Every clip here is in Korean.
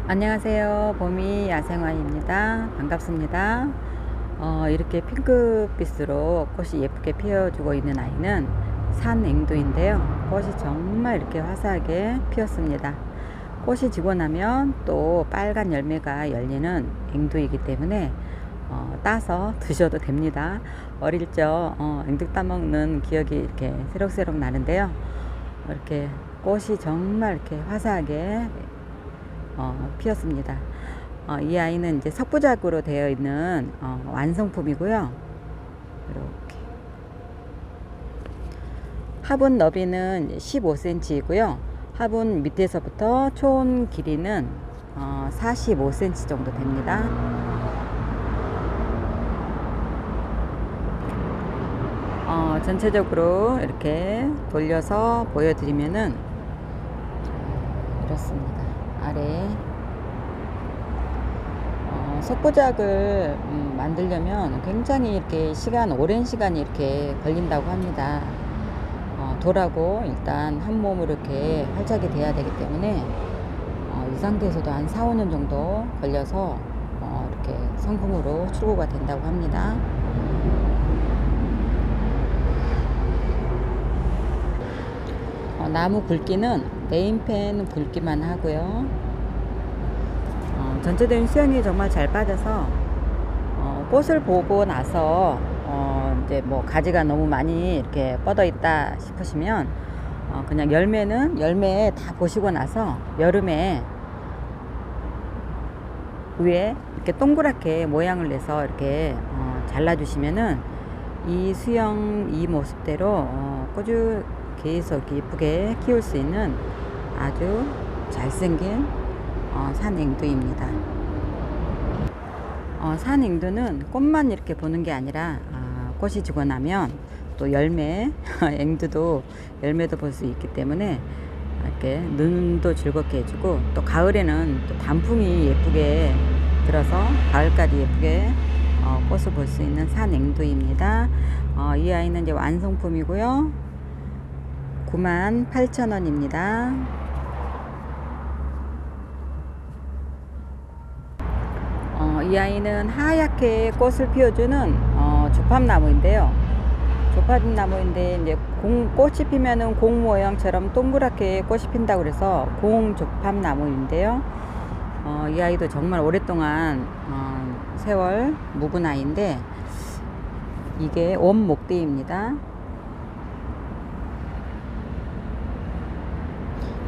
안녕하세요. 봄이 야생화입니다. 반갑습니다. 이렇게 핑크빛으로 꽃이 예쁘게 피어주고 있는 아이는 산앵두인데요. 꽃이 정말 이렇게 화사하게 피었습니다. 꽃이 지고 나면 또 빨간 열매가 열리는 앵두이기 때문에 따서 드셔도 됩니다. 어릴 적 앵두 따먹는 기억이 이렇게 새록새록 나는데요. 이렇게 꽃이 정말 이렇게 화사하게 피었습니다. 이 아이는 이제 석부작으로 되어 있는 완성품이고요. 이렇게 화분 너비는 15cm이고요. 화분 밑에서부터 촌 길이는 45cm 정도 됩니다. 전체적으로 이렇게 돌려서 보여드리면은 이렇습니다. 아래 석고작을 만들려면 굉장히 이렇게 오랜 시간이 이렇게 걸린다고 합니다. 돌하고 일단 한 몸으로 이렇게 활착이 돼야 되기 때문에 이 상태에서도 한 4, 5년 정도 걸려서 이렇게 성품으로 출고가 된다고 합니다. 나무 굵기는 네임펜 굵기만 하고요. 전체적인 수영이 정말 잘 빠져서 꽃을 보고 나서 이제 뭐 가지가 너무 많이 이렇게 뻗어 있다 싶으시면 그냥 열매 다 보시고 나서 여름에 위에 이렇게 동그랗게 모양을 내서 이렇게 잘라 주시면은 이 수영 이 모습대로 꾸준히 계속 예쁘게 키울 수 있는 아주 잘생긴 산앵두입니다. 산앵두는 꽃만 이렇게 보는 게 아니라 꽃이 지고 나면 또 열매 앵두도 열매도 볼 수 있기 때문에 이렇게 눈도 즐겁게 해주고, 또 가을에는 또 단풍이 예쁘게 들어서 가을까지 예쁘게 꽃을 볼 수 있는 산앵두입니다. 이 아이는 이제 완성품이고요. 98,000원입니다. 이 아이는 하얗게 꽃을 피워주는 조팝나무인데요. 조팝나무인데 이제 꽃이 피면은 공 모양처럼 동그랗게 꽃이 핀다고 그래서 공조팝나무인데요. 이 아이도 정말 오랫동안 세월 묵은 아이인데 이게 원목대입니다.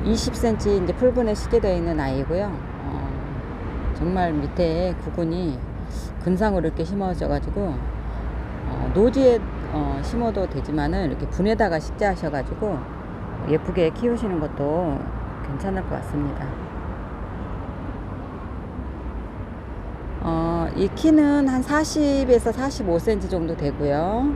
20cm 이제 풀분에 시게 되어 있는 아이고요. 정말 밑에 구근이 근상으로 이렇게 심어져 가지고 노지에 심어도 되지만은 이렇게 분에다가 식재 하셔 가지고 예쁘게 키우시는 것도 괜찮을 것 같습니다. 이 키는 한 40에서 45cm 정도 되고요.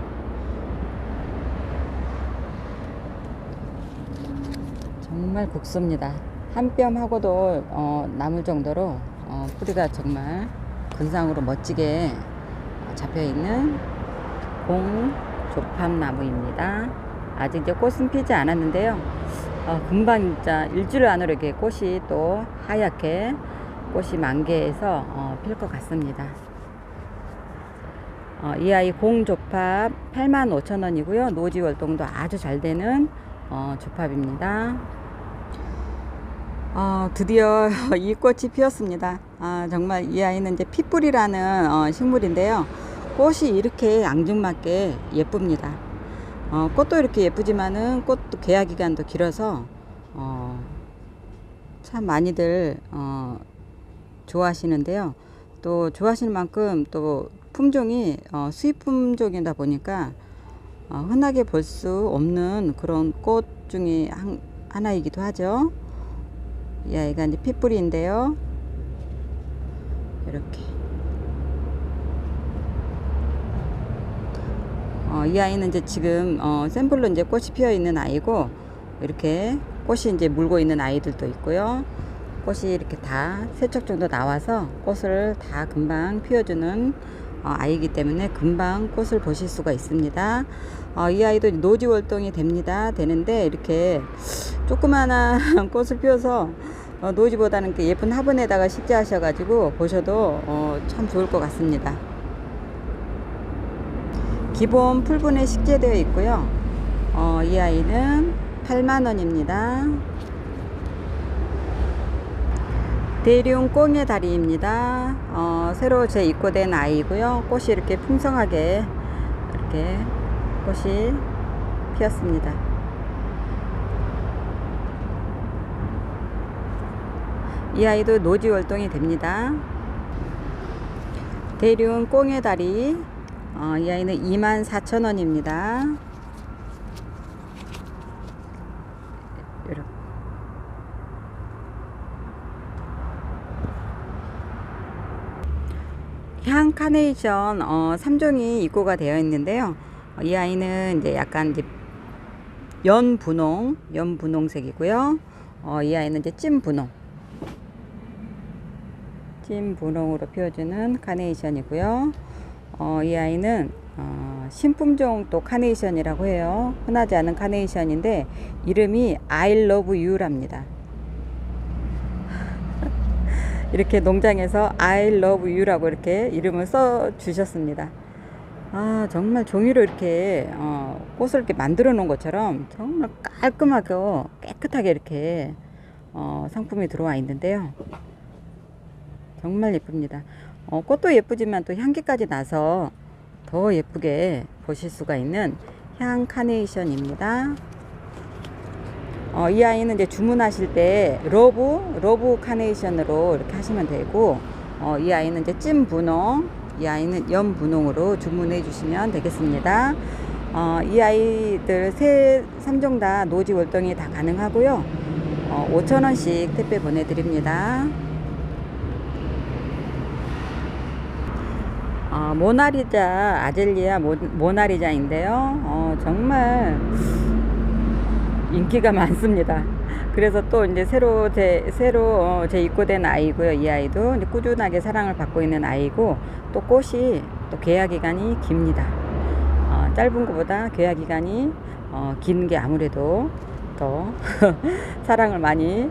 정말 굵습니다. 한 뼘하고도 남을 정도로 뿌리가 정말 근상으로 멋지게 잡혀있는 공조팝나무입니다. 아직 이제 꽃은 피지 않았는데요. 금방 진짜 일주일 안으로 이렇게 꽃이 또 하얗게 꽃이 만개해서 필 것 같습니다. 이 아이 공조팝 85,000원이고요. 노지 월동도 아주 잘 되는 조팝입니다. 드디어 이 꽃이 피었습니다. 정말 이 아이는 이제 핏불이라는 식물인데요. 꽃이 이렇게 앙증맞게 예쁩니다. 꽃도 이렇게 예쁘지만은 꽃도 개화 기간도 길어서 참 많이들 좋아하시는데요. 또 좋아하시는 만큼 또 품종이 수입 품종이다 보니까 흔하게 볼 수 없는 그런 꽃 중에 하나이기도 하죠. 이 아이가 이제 핏뿌리인데요. 이렇게 이 아이는 이제 지금 샘플로 이제 꽃이 피어 있는 아이고, 이렇게 꽃이 이제 물고 있는 아이들도 있고요. 꽃이 이렇게 다 3척 정도 나와서 꽃을 다 금방 피워주는 아이기 때문에 금방 꽃을 보실 수가 있습니다. 이 아이도 노지 월동이 되는데 이렇게 조그마한 꽃을 피워서 노지보다는 이렇게 예쁜 화분에다가 식재하셔가지고 보셔도 참 좋을 것 같습니다. 기본 풀분에 식재되어 있고요. 이 아이는 8만원입니다. 대륙 꽁의 다리입니다. 새로 재입고된 아이고요. 꽃이 이렇게 풍성하게 이렇게 꽃이 피었습니다. 이 아이도 노지 월동이 됩니다. 대륙 꽁의 다리, 이 아이는 24,000원입니다. 이렇게. 향 카네이션 3종이 입고가 되어 있는데요. 이 아이는 이제 약간 이제 연분홍색이고요. 이 아이는 이제 찐분홍으로 피워주는 카네이션이고요. 이 아이는 신품종 또 카네이션이라고 해요. 흔하지 않은 카네이션인데 이름이 I love you랍니다. 이렇게 농장에서 I love you라고 이렇게 이름을 써 주셨습니다. 정말 종이로 이렇게 꽃을 이렇게 만들어 놓은 것처럼 정말 깔끔하고 깨끗하게 이렇게 상품이 들어와 있는데요. 정말 예쁩니다. 꽃도 예쁘지만 또 향기까지 나서 더 예쁘게 보실 수가 있는 향 카네이션입니다. 이 아이는 이제 주문하실 때 러브 카네이션으로 이렇게 하시면 되고, 이 아이는 이제 찐분홍, 이 아이는 연분홍으로 주문해 주시면 되겠습니다. 이 아이들 3종 다 노지 월동이 다 가능하고요. 5,000원씩 택배 보내드립니다. 모나리자, 아젤리아 모나리자인데요. 정말 인기가 많습니다. 그래서 또 이제 새로 재입고된 아이고요. 이 아이도 이제 꾸준하게 사랑을 받고 있는 아이고, 또 꽃이 또 개화 기간이 깁니다. 짧은 것보다 개화 기간이 긴 게 아무래도 더 사랑을 많이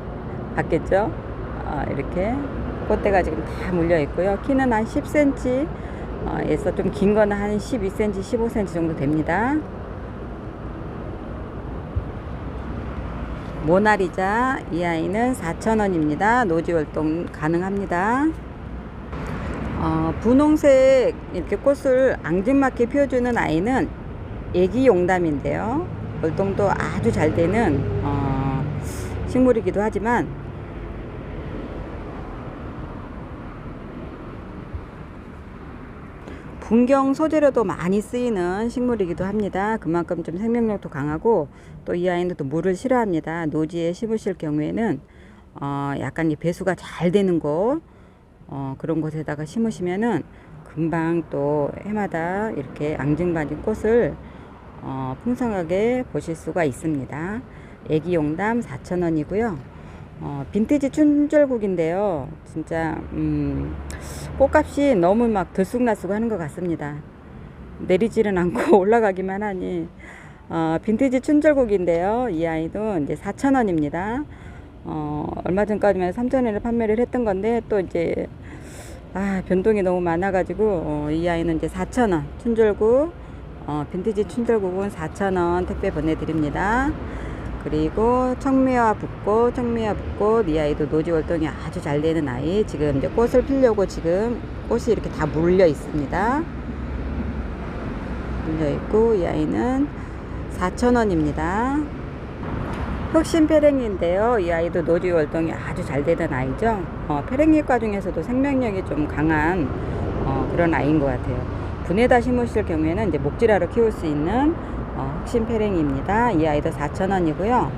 받겠죠. 이렇게 꽃대가 지금 다 물려 있고요. 키는 한 10cm 에서 좀 긴 거는 한 12cm, 15cm 정도 됩니다. 모나리자, 이 아이는 4,000원입니다. 노지 월동 가능합니다. 분홍색 이렇게 꽃을 앙증맞게 피워주는 아이는 애기 용담인데요. 월동도 아주 잘 되는 식물이기도 하지만 분경 소재로도 많이 쓰이는 식물이기도 합니다. 그만큼 좀 생명력도 강하고, 또 이 아이는 또 물을 싫어합니다. 노지에 심으실 경우에는 약간 배수가 잘 되는 곳, 그런 곳에다가 심으시면은 금방 또 해마다 이렇게 앙증맞은 꽃을 풍성하게 보실 수가 있습니다. 애기 용담 4,000원이고요. 빈티지 춘절국인데요. 진짜 꽃값이 너무 막 들쑥날쑥 하는 것 같습니다. 내리지는 않고 올라가기만 하니 빈티지 춘절국인데요. 이 아이도 이제 4,000원입니다. 얼마 전까지만 3,000원에 판매를 했던 건데, 또 이제 변동이 너무 많아 가지고 이 아이는 이제 4,000원 춘절국, 빈티지 춘절국은 4,000원 택배 보내드립니다. 그리고 청미화 붓꽃, 이 아이도 노지 월동이 아주 잘 되는 아이. 지금 이제 꽃을 피려고 지금 꽃이 이렇게 다 물려 있습니다. 물려 있고, 이 아이는 4,000원입니다. 혁신 페랭이인데요. 이 아이도 노지 월동이 아주 잘 되는 아이죠. 페랭이과 중에서도 생명력이 좀 강한 그런 아이인 것 같아요. 분에다 심으실 경우에는 이제 목질하러 키울 수 있는 혁신 페랭이입니다. 이 아이도 4,000원이고요.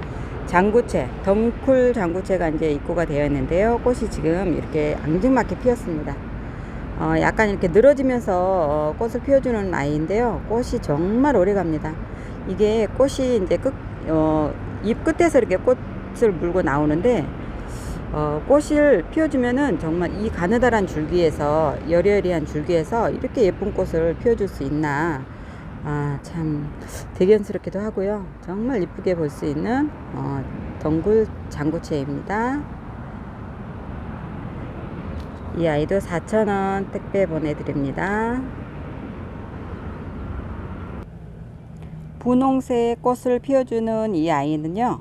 장구채, 덩쿨 장구채가 이제 입고가 되어 있는데요. 꽃이 지금 이렇게 앙증맞게 피었습니다. 약간 이렇게 늘어지면서 꽃을 피워주는 아이인데요. 꽃이 정말 오래 갑니다. 이게 꽃이 이제 잎 끝에서 이렇게 꽃을 물고 나오는데, 꽃을 피워주면은 정말 이 가느다란 줄기에서, 여리여리한 줄기에서 이렇게 예쁜 꽃을 피워줄 수 있나, 참 대견스럽기도 하고요. 정말 이쁘게 볼 수 있는 덩굴 장구채입니다. 이 아이도 4,000원 택배 보내드립니다. 분홍색 꽃을 피워주는 이 아이는요,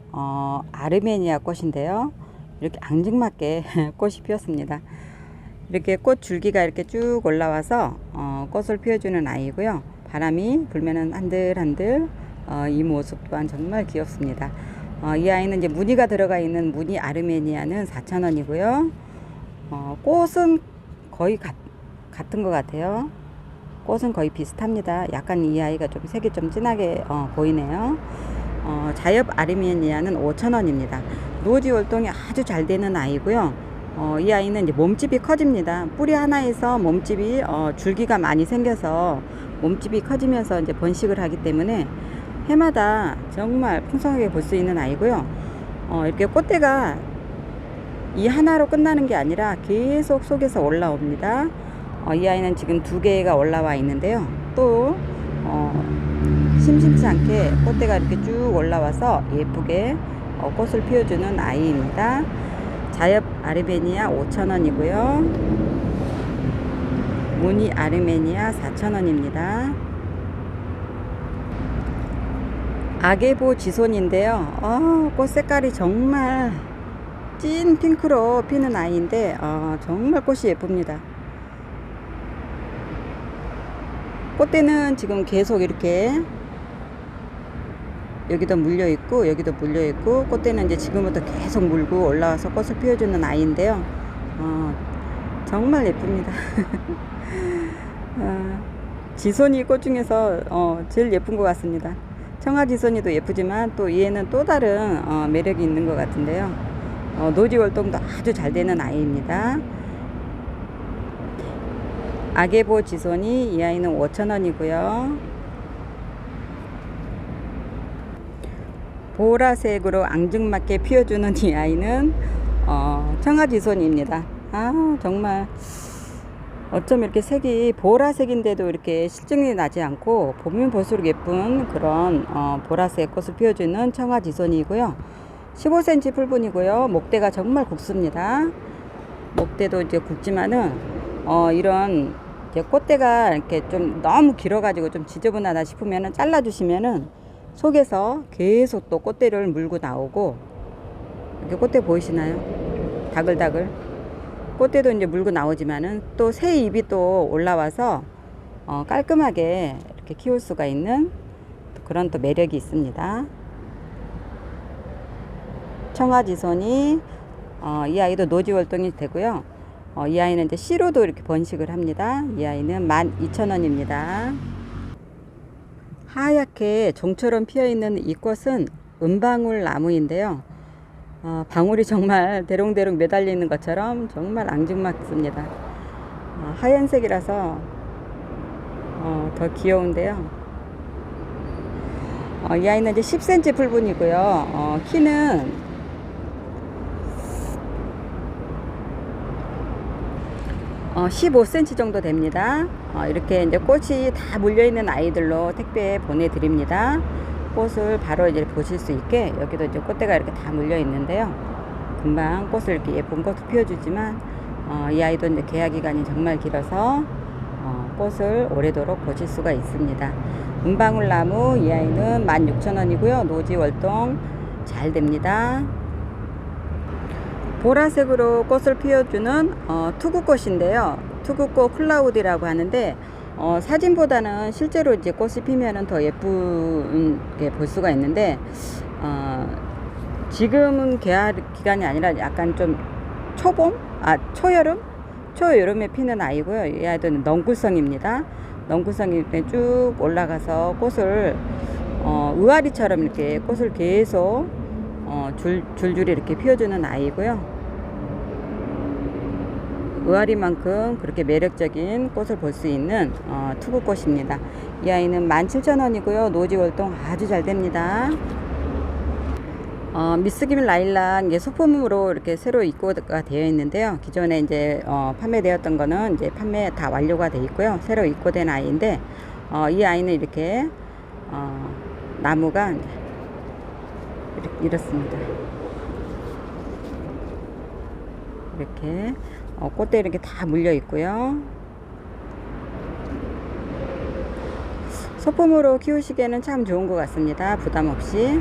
아르메니아 꽃인데요. 이렇게 앙증맞게 꽃이 피었습니다. 이렇게 꽃 줄기가 이렇게 쭉 올라와서 꽃을 피워주는 아이고요. 바람이 불면은 한들한들 이 모습 또한 정말 귀엽습니다. 이 아이는 이제 무늬가 들어가 있는 무늬 아르메니아는 4,000원이고요. 꽃은 거의 같은 것 같아요. 꽃은 거의 비슷합니다. 약간 이 아이가 좀 색이 좀 진하게 보이네요. 자엽 아르메니아는 5,000원입니다. 노지 월동이 아주 잘 되는 아이고요. 이 아이는 이제 몸집이 커집니다. 뿌리 하나에서 몸집이 줄기가 많이 생겨서 몸집이 커지면서 이제 번식을 하기 때문에 해마다 정말 풍성하게 볼 수 있는 아이고요. 이렇게 꽃대가 이 하나로 끝나는 게 아니라 계속 속에서 올라옵니다. 이 아이는 지금 2개가 올라와 있는데요. 또 심심치 않게 꽃대가 이렇게 쭉 올라와서 예쁘게 꽃을 피워주는 아이입니다. 자엽 아르메니아 5,000원이고요. 무늬 아르메니아 4,000원입니다. 아게보 지손인데요. 꽃 색깔이 정말 찐 핑크로 피는 아이인데 정말 꽃이 예쁩니다. 꽃대는 지금 계속 이렇게 여기도 물려 있고 여기도 물려 있고, 꽃대는 이제 지금부터 계속 물고 올라와서 꽃을 피워주는 아이인데요. 정말 예쁩니다. 지손이 꽃 중에서 제일 예쁜 것 같습니다. 청아지손이도 예쁘지만 또 얘는 또 다른 매력이 있는 것 같은데요. 노지 월동도 아주 잘 되는 아이입니다. 아게보 지손이 이 아이는 5,000원이고요. 보라색으로 앙증맞게 피워주는 이 아이는 청아지손입니다. 정말 어쩜 이렇게 색이 보라색인데도 이렇게 실증이 나지 않고 보면 볼수록 예쁜 그런 보라색 꽃을 피워주는 청아지손이고요. 15cm 풀분이고요. 목대가 정말 굵습니다. 목대도 이제 굵지만은 이런 이제 꽃대가 이렇게 좀 너무 길어가지고 좀 지저분하다 싶으면은 잘라주시면은 속에서 계속 또 꽃대를 물고 나오고, 이렇게 꽃대 보이시나요? 다글다글. 꽃대도 이제 물고 나오지만은 또 새 잎이 또 올라와서 깔끔하게 이렇게 키울 수가 있는 그런 또 매력이 있습니다. 청아지손이 이 아이도 노지 월동이 되고요. 이 아이는 이제 씨로도 이렇게 번식을 합니다. 이 아이는 12,000원입니다. 하얗게 종처럼 피어있는 이 꽃은 은방울 나무인데요. 방울이 정말 대롱대롱 매달려 있는 것처럼 정말 앙증맞습니다. 하얀색이라서 더 귀여운데요. 이 아이는 이제 10cm 풀분이고요. 키는 15cm 정도 됩니다. 이렇게 이제 꽃이 다 물려있는 아이들로 택배 보내드립니다. 꽃을 바로 이제 보실 수 있게 여기도 이제 꽃대가 이렇게 다 물려 있는데요. 금방 꽃을 이렇게 예쁜 꽃을 피워주지만 이 아이도 이제 개화 기간이 정말 길어서 꽃을 오래도록 보실 수가 있습니다. 은방울 나무 이 아이는 16,000원이고요. 노지 월동 잘 됩니다. 보라색으로 꽃을 피워주는 투구꽃인데요. 투구꽃 클라우디라고 하는데 사진보다는 실제로 이제 꽃이 피면은 더 예쁘게 볼 수가 있는데 지금은 개화 기간이 아니라 약간 좀 초여름에 피는 아이고요. 이 아이들은 넝쿨성입니다. 넝쿨성이 쭉 올라가서 꽃을 의아리처럼 이렇게 꽃을 계속 줄줄이 이렇게 피워주는 아이고요. 의아리만큼 그렇게 매력적인 꽃을 볼 수 있는 투구꽃입니다. 이 아이는 17,000원이고요. 노지 월동 아주 잘 됩니다. 미스김 라일락 이게 소품으로 이렇게 새로 입고가 되어 있는데요. 기존에 이제 판매되었던 거는 이제 판매 다 완료가 되어 있고요. 새로 입고된 아이인데 이 아이는 이렇게 나무가 이렇습니다. 이렇게 꽃대 이렇게 다 물려 있고요. 소품으로 키우시기에는 참 좋은 것 같습니다. 부담 없이.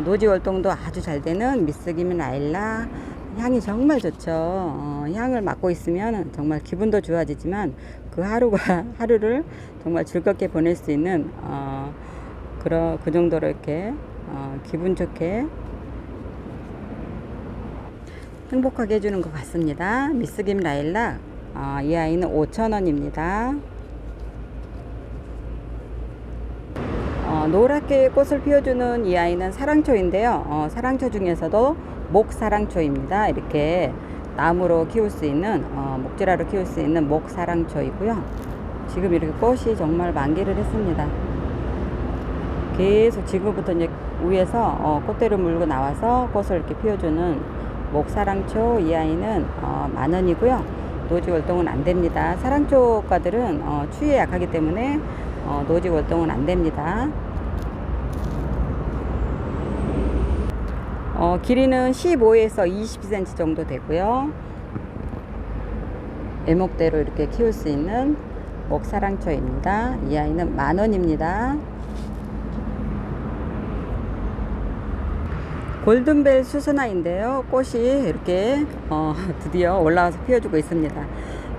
노지 월동도 아주 잘 되는 미스김 라일락. 향이 정말 좋죠. 향을 맡고 있으면 정말 기분도 좋아지지만 그 하루를 정말 즐겁게 보낼 수 있는 그 정도로 이렇게 기분 좋게 행복하게 해주는 것 같습니다. 미스김 라일락. 이 아이는 5,000원입니다. 노랗게 꽃을 피워주는 이 아이는 사랑초인데요. 사랑초 중에서도 목사랑초입니다. 이렇게 나무로 키울 수 있는 목재라로 키울 수 있는 목사랑초이고요. 지금 이렇게 꽃이 정말 만개를 했습니다. 계속 지금부터 이제 위에서 꽃대를 물고 나와서 꽃을 이렇게 피워주는 목사랑초. 이 아이는 10,000원이고요. 노지 월동은 안 됩니다. 사랑초과들은 추위에 약하기 때문에 노지 월동은 안 됩니다. 길이는 15에서 20cm 정도 되고요. 애목대로 이렇게 키울 수 있는 목사랑초입니다. 이 아이는 10,000원입니다. 골든벨 수선화인데요. 꽃이 이렇게 드디어 올라와서 피워주고 있습니다.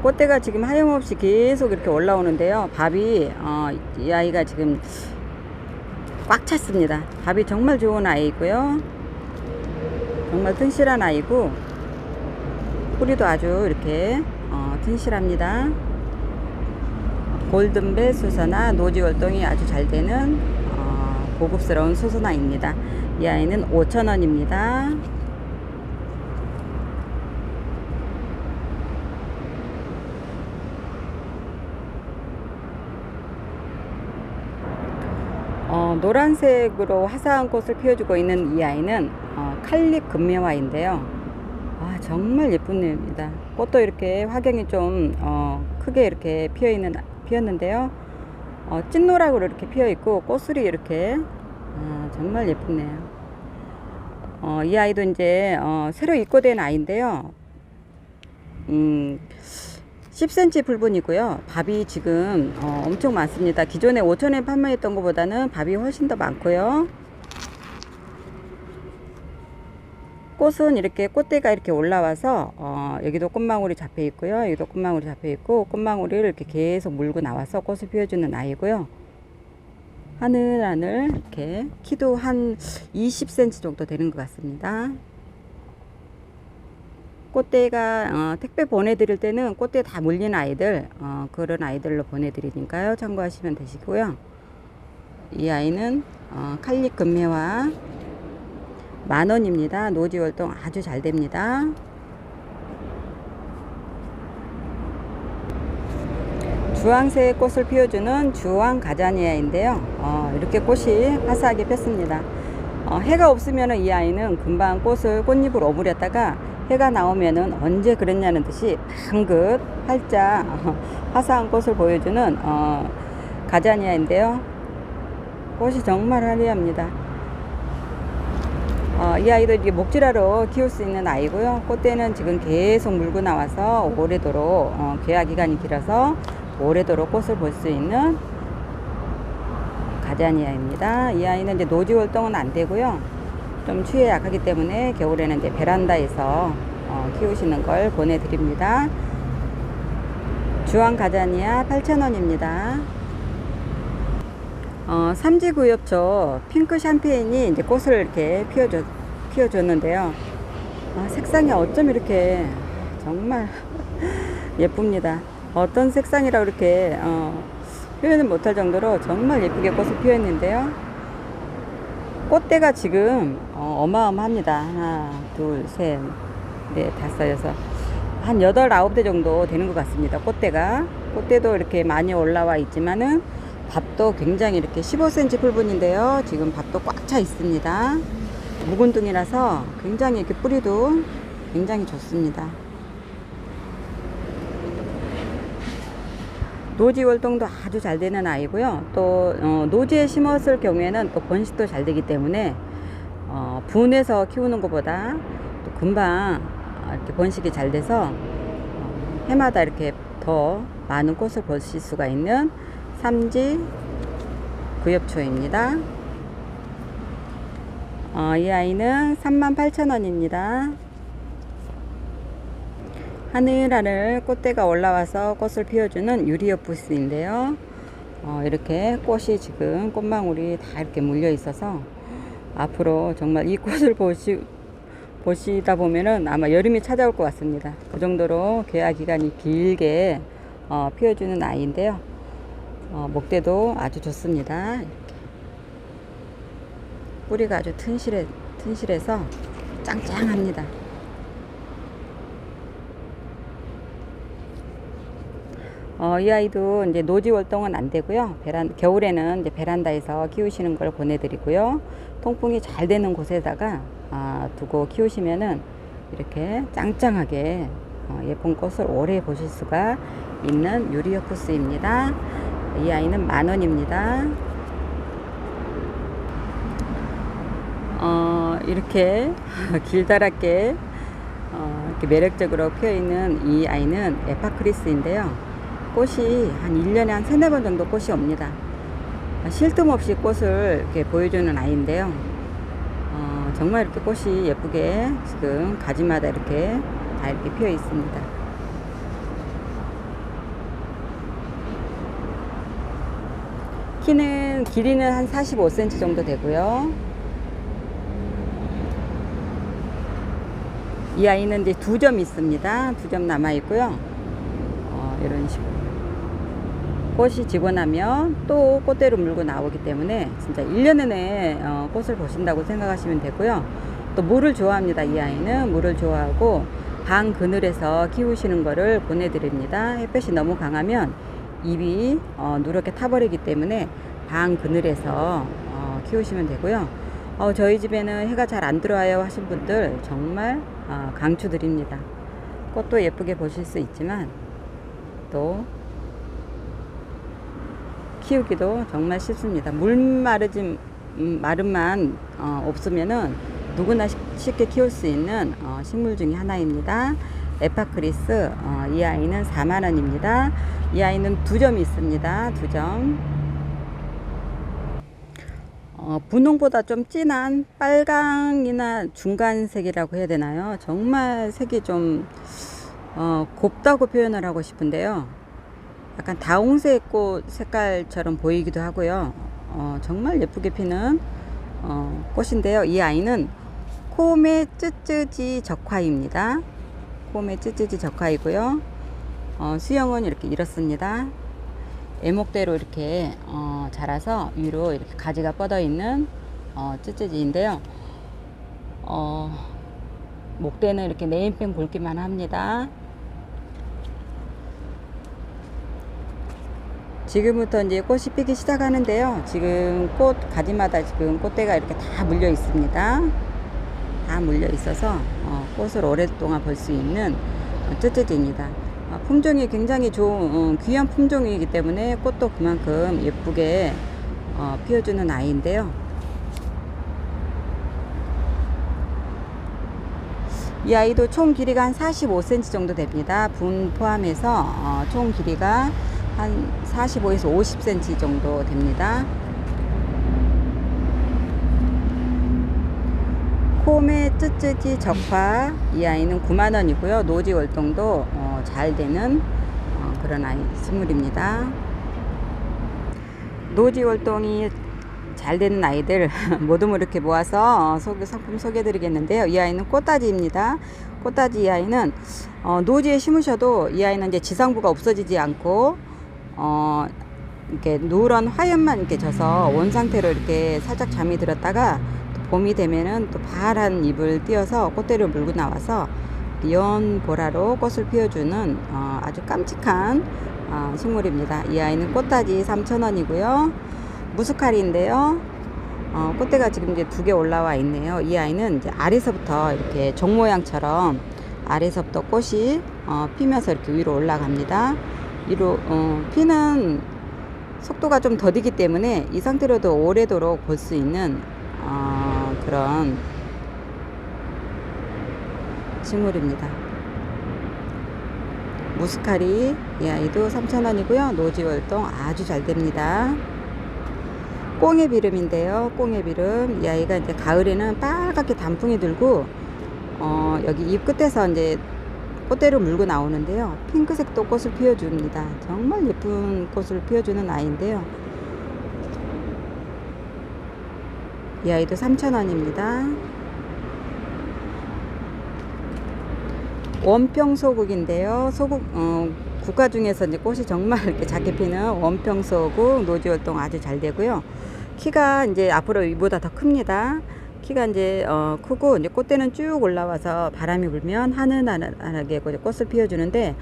꽃대가 지금 하염없이 계속 이렇게 올라오는데요. 밥이 이 아이가 지금 꽉 찼습니다. 밥이 정말 좋은 아이고요. 정말 튼실한 아이고 뿌리도 아주 이렇게 튼실합니다. 골든벨 수선화. 노지 월동이 아주 잘 되는 고급스러운 수선화입니다. 이 아이는 5,000원입니다. 노란색으로 화사한 꽃을 피워주고 있는 이 아이는 칼립 금매화인데요. 정말 예쁜 애입니다. 꽃도 이렇게 화경이 좀 크게 이렇게 피었는데요. 찐노락으로 이렇게 피어 있고 꽃술이 이렇게 정말 예쁘네요. 이 아이도 이제 새로 입고된 아이인데요. 10cm 풀분이고요. 밥이 지금 엄청 많습니다. 기존에 5,000원에 판매했던 것보다는 밥이 훨씬 더 많고요. 꽃은 이렇게 꽃대가 이렇게 올라와서 여기도 꽃망울이 잡혀 있고요. 여기도 꽃망울이 잡혀 있고 꽃망울을 이렇게 계속 물고 나와서 꽃을 피워주는 아이고요. 하늘하늘 이렇게 키도 한 20cm 정도 되는 것 같습니다. 꽃대가 택배 보내드릴 때는 꽃대 다 물린 아이들 그런 아이들로 보내드리니까요. 참고하시면 되시고요. 이 아이는 칼립 금매화 10,000원입니다. 노지 월동 아주 잘 됩니다. 주황색 꽃을 피워주는 주황 가자니아인데요. 이렇게 꽃이 화사하게 폈습니다. 해가 없으면 이 아이는 금방 꽃잎을 오므렸다가 해가 나오면은 언제 그랬냐는 듯이 방긋 활짝 화사한 꽃을 보여주는 가자니아인데요. 꽃이 정말 화려합니다. 이 아이도 이게 목질하러 키울 수 있는 아이고요. 꽃대는 지금 계속 물고 나와서 오래도록 개화 기간이 길어서 오래도록 꽃을 볼 수 있는 가자니아입니다. 이 아이는 이제 노지 월동은 안 되고요. 좀 추위에 약하기 때문에 겨울에는 이제 베란다에서 키우시는 걸 보내드립니다. 주황 가자니아 8,000원입니다. 삼지구엽초 핑크 샴페인이 이제 꽃을 이렇게 피워줬는데요. 색상이 어쩜 이렇게 정말 예쁩니다. 어떤 색상이라고 이렇게 표현을 못할 정도로 정말 예쁘게 꽃을 피웠는데요. 꽃대가 지금 어마어마합니다. 하나, 둘, 셋, 넷, 다섯, 여섯, 한 8, 9대 정도 되는 것 같습니다. 꽃대도 이렇게 많이 올라와 있지만은 밥도 굉장히 이렇게 15cm 풀분인데요. 지금 밥도 꽉 차 있습니다. 묵은둥이라서 굉장히 이렇게 뿌리도 굉장히 좋습니다. 노지 월동도 아주 잘 되는 아이고요. 또 노지에 심었을 경우에는 또 번식도 잘 되기 때문에 분해서 키우는 것보다 또 금방 이렇게 번식이 잘 돼서 해마다 이렇게 더 많은 꽃을 보실 수가 있는 삼지 구엽초입니다. 이 아이는 38,000원입니다. 하늘하늘 꽃대가 올라와서 꽃을 피워주는 유리오프스인데요. 이렇게 꽃이 지금 꽃망울이 다 이렇게 물려 있어서 앞으로 정말 이 꽃을 보시다 보면은 아마 여름이 찾아올 것 같습니다. 그 정도로 개화 기간이 길게 피워주는 아이인데요. 목대도 아주 좋습니다. 이렇게. 뿌리가 아주 튼실해서 짱짱합니다. 이 아이도 이제 노지 활동은 안 되고요. 겨울에는 이제 베란다에서 키우시는 걸 권해드리고요. 통풍이 잘 되는 곳에다가 두고 키우시면은 이렇게 짱짱하게 예쁜 꽃을 오래 보실 수가 있는 유리오프스입니다. 이 아이는 10,000원입니다. 이렇게 길다랗게 이렇게 매력적으로 피어있는 이 아이는 에파크리스인데요. 꽃이 한 1년에 한 3-4번 정도 꽃이 옵니다. 쉴 틈 없이 꽃을 이렇게 보여주는 아이인데요. 정말 이렇게 꽃이 예쁘게 지금 가지마다 이렇게 다 이렇게 피어 있습니다. 길이는 한 45cm 정도 되고요. 이 아이는 이제 2점 있습니다. 2점 남아 있고요. 이런 식으로 꽃이 지고 나면 또 꽃대로 물고 나오기 때문에 진짜 1년 내내 꽃을 보신다고 생각하시면 되고요. 또 물을 좋아합니다. 이 아이는 물을 좋아하고 방 그늘에서 키우시는 거를 보내드립니다. 햇볕이 너무 강하면 잎이 누렇게 타버리기 때문에 방 그늘에서 키우시면 되고요. 저희 집에는 해가 잘 안 들어와요 하신 분들 정말 강추드립니다. 꽃도 예쁘게 보실 수 있지만 또 키우기도 정말 쉽습니다. 마름만 없으면은 누구나 쉽게 키울 수 있는 식물 중에 하나입니다. 에파크리스, 이 아이는 40,000원입니다. 이 아이는 2점이 있습니다. 2점. 분홍보다 좀 진한 빨강이나 중간색이라고 해야 되나요? 정말 색이 좀 곱다고 표현을 하고 싶은데요. 약간 다홍색 꽃 색깔처럼 보이기도 하고요. 정말 예쁘게 피는 꽃인데요. 이 아이는 코메 쯔쯔지 적화입니다. 코메 쯔쯔지 적화이고요. 수영은 이렇게 이렇습니다. 애목대로 이렇게 자라서 위로 이렇게 가지가 뻗어 있는 쯔쯔지인데요. 목대는 이렇게 네임펜 굵기만 합니다. 지금부터 이제 꽃이 피기 시작하는데요. 지금 꽃 가지마다 지금 꽃대가 이렇게 다 물려 있습니다. 다 물려 있어서 꽃을 오랫동안 볼 수 있는 쯔쯔지입니다. 품종이 굉장히 좋은 귀한 품종이기 때문에 꽃도 그만큼 예쁘게 피워주는 아이인데요. 이 아이도 총 길이가 한 45cm 정도 됩니다. 분 포함해서 총 길이가 한 45에서 50cm 정도 됩니다. 코메 쯔쯔지 적화, 이 아이는 90,000원이고요. 노지 월동도 잘 되는 그런 아이 식물입니다. 노지 월동이 잘 되는 아이들 모두 이렇게 모아서 상품 소개해 드리겠는데요. 이 아이는 꽃다지입니다. 꽃다지 이 아이는 노지에 심으셔도 이 아이는 이제 지상부가 없어지지 않고 이렇게 누런 화엽만 이렇게 져서 원 상태로 이렇게 살짝 잠이 들었다가 봄이 되면은 또 파란 잎을 띄어서 꽃대를 물고 나와서 연보라로 꽃을 피워주는 아주 깜찍한 식물입니다. 이 아이는 꽃다지 3,000원이고요. 무스카리인데요. 꽃대가 지금 이제 2개 올라와 있네요. 이 아이는 이제 아래서부터 이렇게 종 모양처럼 아래서부터 꽃이 피면서 이렇게 위로 올라갑니다. 위로 피는 속도가 좀 더디기 때문에 이 상태로도 오래도록 볼 수 있는 그런 식물입니다. 무스카리 이 아이도 3,000원이고요. 노지 월동 아주 잘 됩니다. 꽁의 비름인데요. 꽁의 비름 이 아이가 이제 가을에는 빨갛게 단풍이 들고 여기 잎 끝에서 이제 꽃대를 물고 나오는데요. 핑크색도 꽃을 피워줍니다. 정말 예쁜 꽃을 피워주는 아이인데요. 이 아이도 3,000원입니다. 원평소국인데요. 소국 국화 중에서 이제 꽃이 정말 이렇게 작게 피는 원평소국 노지 활동 아주 잘 되고요. 키가 이제 앞으로 이보다 더 큽니다. 키가 이제 크고 이제 꽃대는 쭉 올라와서 바람이 불면 하늘하늘하게 꽃을 피워주는데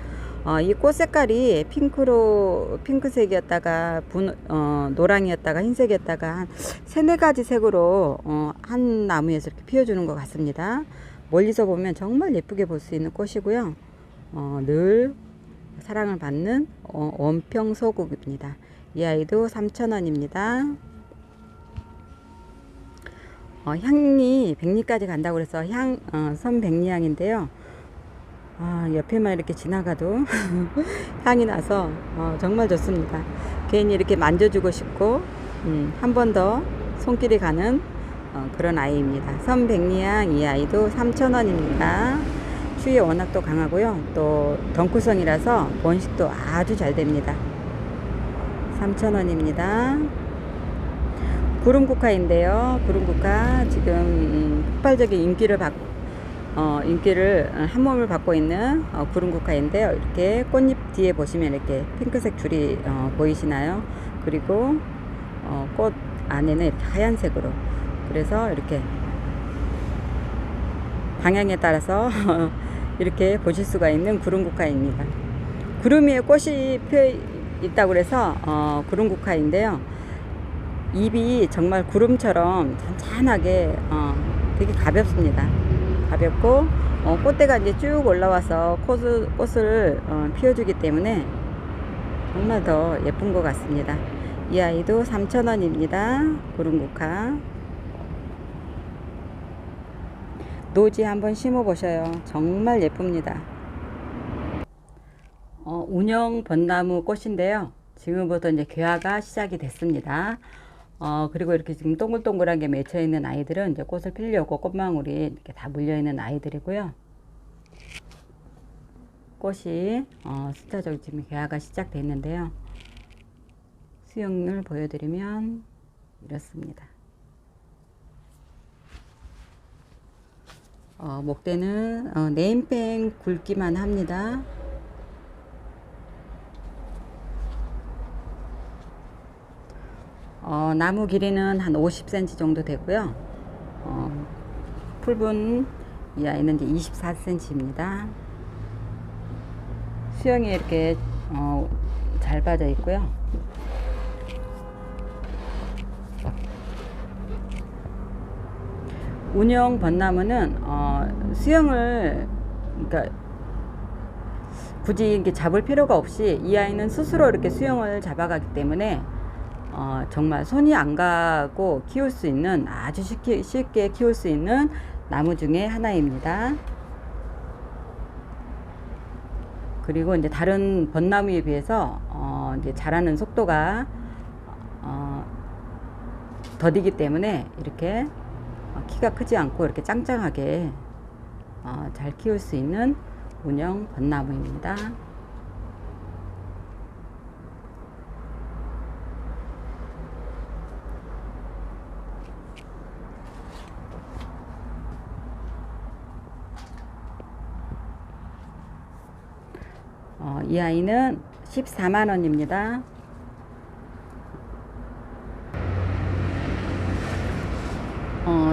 이 꽃 색깔이 핑크색이었다가 노랑이었다가 흰색이었다가 한 3-4가지 색으로 한 나무에서 이렇게 피워주는 것 같습니다. 멀리서 보면 정말 예쁘게 볼 수 있는 꽃이고요. 늘 사랑을 받는 원평소국입니다. 이 아이도 3,000원입니다. 향이 100리까지 간다고 그래서 선백리향인데요. 옆에만 이렇게 지나가도 향이 나서 정말 좋습니다. 괜히 이렇게 만져주고 싶고 한 번 더 손길이 가는 그런 아이입니다. 선백리향 이 아이도 3,000원입니다. 추위에 워낙 또 강하고요. 또 덩쿨성이라서 번식도 아주 잘 됩니다. 3,000원입니다. 구름국화인데요. 구름국화 지금 폭발적인 인기를 한몸을 받고 있는 구름국화인데요. 이렇게 꽃잎 뒤에 보시면 이렇게 핑크색 줄이 보이시나요? 그리고 꽃 안에는 이렇게 하얀색으로, 그래서 이렇게 방향에 따라서 이렇게 보실 수가 있는 구름국화입니다. 구름 위에 꽃이 피어 있다고 그래서 구름국화인데요. 잎이 정말 구름처럼 잔잔하게 되게 가볍습니다. 가볍고 꽃대가 이제 쭉 올라와서 꽃을 피워주기 때문에 정말 더 예쁜 것 같습니다. 이 아이도 3,000원입니다. 구름국화. 노지 한번 심어 보셔요. 정말 예쁩니다. 운영 벚나무 꽃인데요. 지금부터 이제 개화가 시작이 됐습니다. 그리고 이렇게 지금 동글동글하게 맺혀 있는 아이들은 이제 꽃을 피려고 꽃망울이 이렇게 다 물려 있는 아이들이고요. 꽃이 순차적으로 지금 개화가 시작됐는데요. 수영을 보여드리면 이렇습니다. 목대는 네임펜 굵기만 합니다. 나무 길이는 한 50cm 정도 되고요. 풀분 이 아이는 이제 24cm입니다. 수영이 이렇게 잘 빠져 있고요. 운영 벚나무는 수영을 그러니까 굳이 이렇게 잡을 필요가 없이 이 아이는 스스로 이렇게 수영을 잡아가기 때문에 정말 손이 안 가고 키울 수 있는 아주 쉽게 키울 수 있는 나무 중에 하나입니다. 그리고 이제 다른 벚나무에 비해서 이제 자라는 속도가 더디기 때문에 이렇게 키가 크지 않고 이렇게 짱짱하게 잘 키울 수 있는 운영 벚나무입니다. 이 아이는 14만원입니다.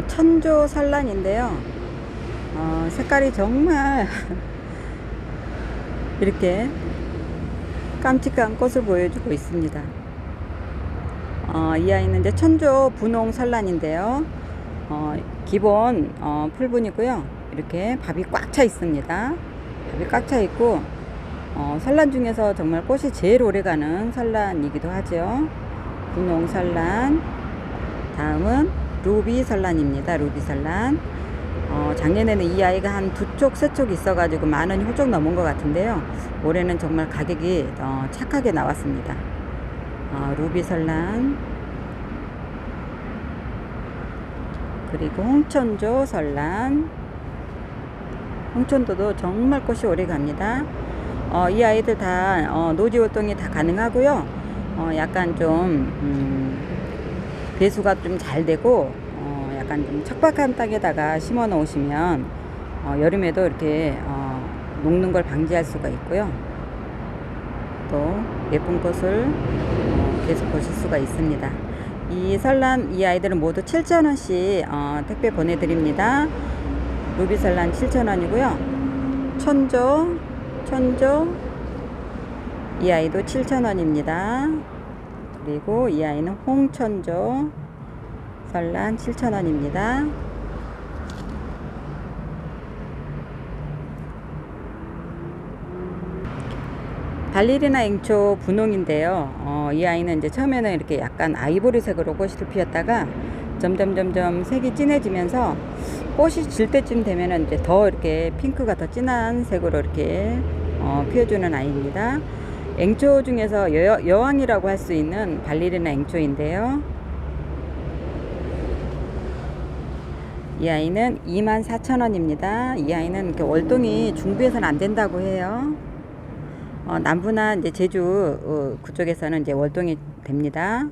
천조 산란인데요. 색깔이 정말 이렇게 깜찍한 꽃을 보여주고 있습니다. 이 아이는 이제 천조 분홍 산란인데요. 기본 풀분이고요. 이렇게 밥이 꽉 차 있습니다. 밥이 꽉 차 있고 산란 중에서 정말 꽃이 제일 오래가는 산란이기도 하죠. 분홍 산란. 다음은 루비 산란입니다. 루비 산란. 작년에는 이 아이가 한 2쪽, 3쪽 있어가지고 10,000원이 훌쩍 넘은 것 같은데요. 올해는 정말 가격이 착하게 나왔습니다. 루비 설란, 그리고 홍천조 설란. 홍천도도 정말 꽃이 오래 갑니다. 이 아이들 다 노지 활동이 다 가능하고요. 약간 좀 배수가 좀 잘 되고 약간 좀 척박한 땅에다가 심어 놓으시면 여름에도 이렇게 녹는 걸 방지할 수가 있고요. 또 예쁜 꽃을 계속 보실 수가 있습니다. 이 설란 이 아이들은 모두 7,000원씩 택배 보내드립니다. 루비 설란 7,000원이고요. 천조 이 아이도 7,000원입니다. 그리고 이 아이는 홍천조 설란 7,000원입니다. 발리리나 앵초 분홍인데요. 이 아이는 이제 처음에는 이렇게 약간 아이보리색으로 꽃을 피웠다가 점점 색이 진해지면서 꽃이 질 때쯤 되면은 이제 더 이렇게 핑크가 더 진한 색으로 이렇게 피워주는 아이입니다. 앵초 중에서 여왕이라고 할 수 있는 발리리나 앵초인데요. 이 아이는 24,000원입니다. 이 아이는 이렇게 월동이 중부에서는 안 된다고 해요. 남부나 이제 제주 그쪽에서는 이제 월동이 됩니다.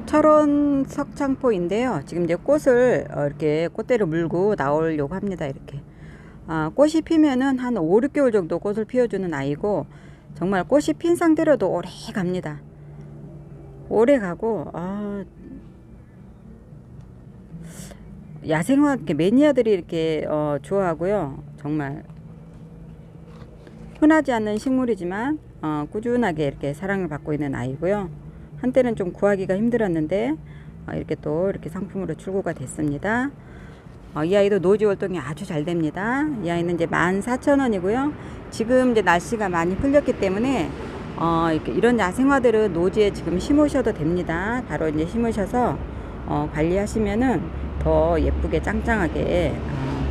철원 석창포인데요. 지금 이제 꽃을 이렇게 꽃대를 물고 나오려고 합니다. 이렇게 꽃이 피면은 한 5, 6개월 정도 꽃을 피워주는 아이고, 정말 꽃이 핀 상태로도 오래 갑니다. 오래 가고 야생화 이렇게 매니아들이 이렇게 좋아하고요. 정말 흔하지 않는 식물이지만 꾸준하게 이렇게 사랑을 받고 있는 아이고요. 한때는 좀 구하기가 힘들었는데 이렇게 또 이렇게 상품으로 출고가 됐습니다. 이 아이도 노지 활동이 아주 잘 됩니다. 이 아이는 이제 14,000원이고요. 지금 이제 날씨가 많이 풀렸기 때문에 이런 야생화들은 노지에 지금 심으셔도 됩니다. 바로 이제 심으셔서 관리하시면은 더 예쁘게 짱짱하게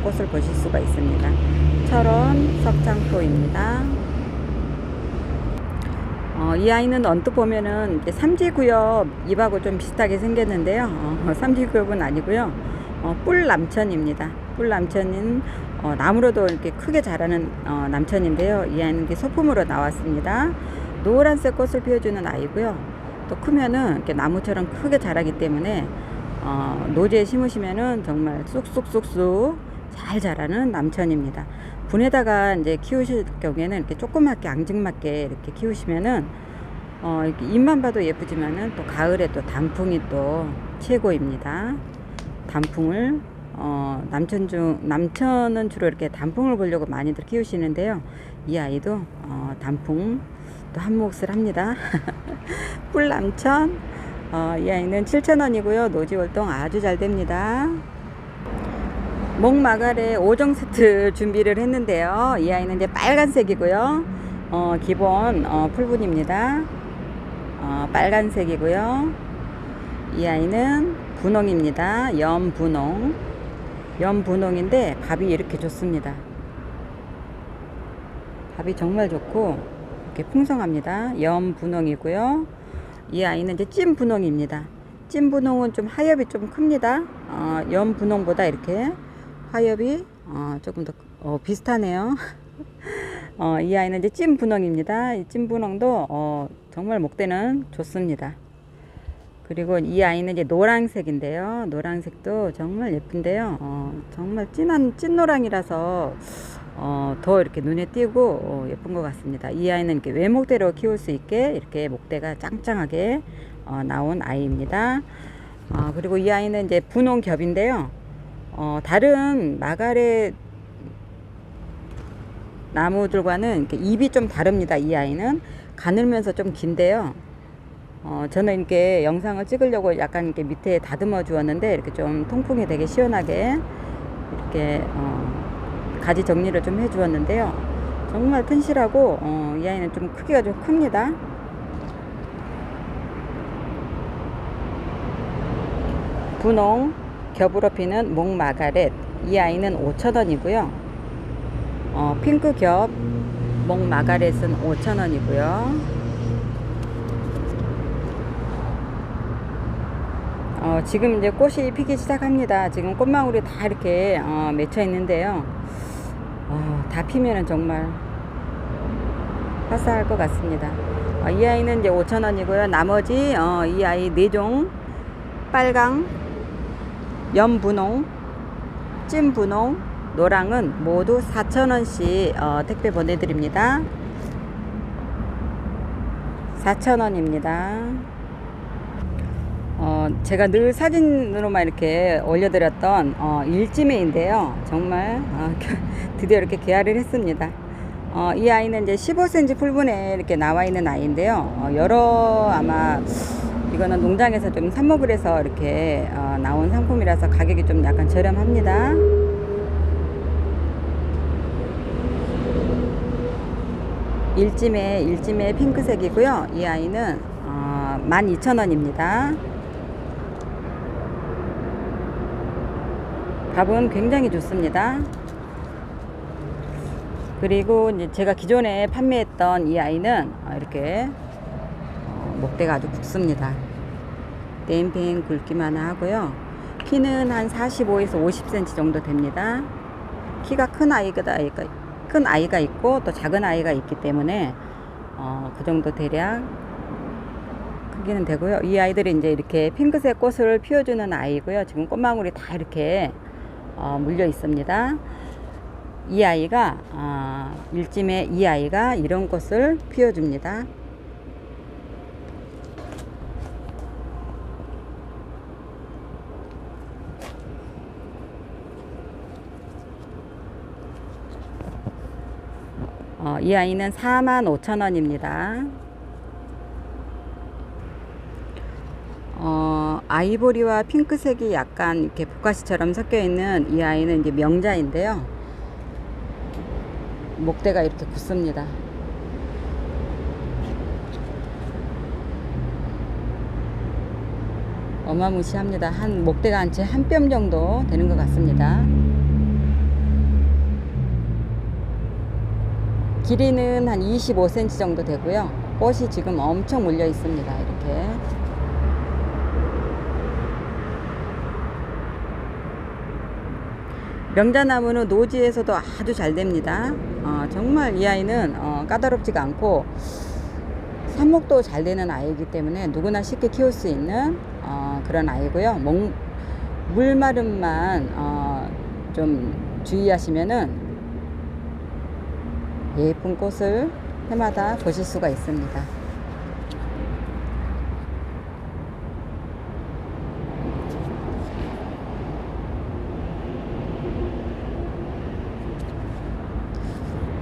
꽃을 보실 수가 있습니다. 철원 석창포입니다. 이 아이는 언뜻 보면은 이제 삼지구엽 잎하고 좀 비슷하게 생겼는데요. 삼지구엽은 아니고요. 뿔남천입니다. 뿔남천은 나무로도 이렇게 크게 자라는 남천인데요. 이 아이는 이렇게 소품으로 나왔습니다. 노란색 꽃을 피워주는 아이고요. 또 크면은 이렇게 나무처럼 크게 자라기 때문에 노지에 심으시면은 정말 쑥쑥쑥쑥 잘 자라는 남천입니다. 분에다가 이제 키우실 경우에는 이렇게 조그맣게 앙증맞게 이렇게 키우시면은 이렇게 잎만 봐도 예쁘지만은 또 가을에 또 단풍이 또 최고입니다. 단풍을 남천은 주로 이렇게 단풍을 보려고 많이들 키우시는데요. 이 아이도 단풍 또 한 몫을 합니다. 뿔남천 이 아이는 7,000원이고요. 노지 활동 아주 잘 됩니다. 목마가래 5종 세트 준비를 했는데요. 이 아이는 이제 빨간색이고요. 기본 풀분입니다. 빨간색이고요. 이 아이는 분홍입니다. 연분홍. 연분홍인데 밥이 이렇게 좋습니다. 밥이 정말 좋고 이렇게 풍성합니다. 연분홍이고요. 이 아이는 이제 찐분홍입니다. 찐분홍은 좀 하엽이 좀 큽니다. 연분홍보다 이렇게 하엽이 조금 더 비슷하네요. 이 아이는 이제 찐분홍입니다. 이 찐분홍도 정말 목대는 좋습니다. 그리고 이 아이는 이제 노란색인데요. 노란색도 정말 예쁜데요. 정말 찐노랑이라서 더 이렇게 눈에 띄고 예쁜 것 같습니다. 이 아이는 이렇게 외목대로 키울 수 있게 이렇게 목대가 짱짱하게 나온 아이입니다. 그리고 이 아이는 이제 분홍 겹인데요. 다른 마가렛 나무들과는 이렇게 잎이 좀 다릅니다. 이 아이는 가늘면서 좀 긴데요. 저는 이렇게 영상을 찍으려고 약간 이렇게 밑에 다듬어 주었는데 이렇게 좀 통풍이 되게 시원하게 이렇게 가지 정리를 좀 해 주었는데요. 정말 튼실하고 이 아이는 좀 크기가 좀 큽니다. 분홍 겹으로 피는 목마가렛, 이 아이는 5,000원이고요. 핑크 겹 목마가렛은 5,000원이고요. 지금 이제 꽃이 피기 시작합니다. 지금 꽃망울이 다 이렇게 맺혀 있는데요. 다 피면은 정말 화사할 것 같습니다. 이 아이는 이제 5,000원이고요. 나머지 이 아이 4종, 빨강, 연분홍, 찐분홍, 노랑은 모두 4,000원씩 택배 보내드립니다. 4,000원입니다. 제가 늘 사진으로만 이렇게 올려드렸던 일지매인데요. 정말 드디어 이렇게 개화를 했습니다. 이 아이는 이제 15cm 풀분에 이렇게 나와 있는 아이인데요. 여러 아마 이거는 농장에서 좀 삽목을 해서 이렇게 나온 상품이라서 가격이 좀 약간 저렴합니다. 일지매 핑크색이고요. 이 아이는 12,000원입니다. 값은 굉장히 좋습니다. 그리고 이제 제가 기존에 판매했던 이 아이는 이렇게 목대가 아주 굵습니다. 네임펜 굵기만 하고요. 키는 한 45에서 50cm 정도 됩니다. 키가 큰 아이가 있고 또 작은 아이가 있기 때문에 그 정도 대략 크기는 되고요. 이 아이들이 이제 이렇게 핑크색 꽃을 피워주는 아이고요. 지금 꽃망울이 다 이렇게 물려 있습니다. 이 아이가 일찜에 이 아이가 이런 꽃을 피워줍니다. 이 아이는 45,000원입니다. 아이보리와 핑크색이 약간 이렇게 보카시처럼 섞여 있는 이 아이는 이제 명자인데요. 목대가 이렇게 굳습니다. 어마무시합니다. 한 목대가 한 채 한 뼘 정도 되는 것 같습니다. 길이는 한 25cm 정도 되고요. 꽃이 지금 엄청 물려 있습니다. 이렇게. 명자나무는 노지에서도 아주 잘 됩니다. 정말 이 아이는 까다롭지가 않고 삽목도 잘 되는 아이이기 때문에 누구나 쉽게 키울 수 있는 그런 아이고요. 물 마름만 좀 주의하시면은 예쁜 꽃을 해마다 보실 수가 있습니다.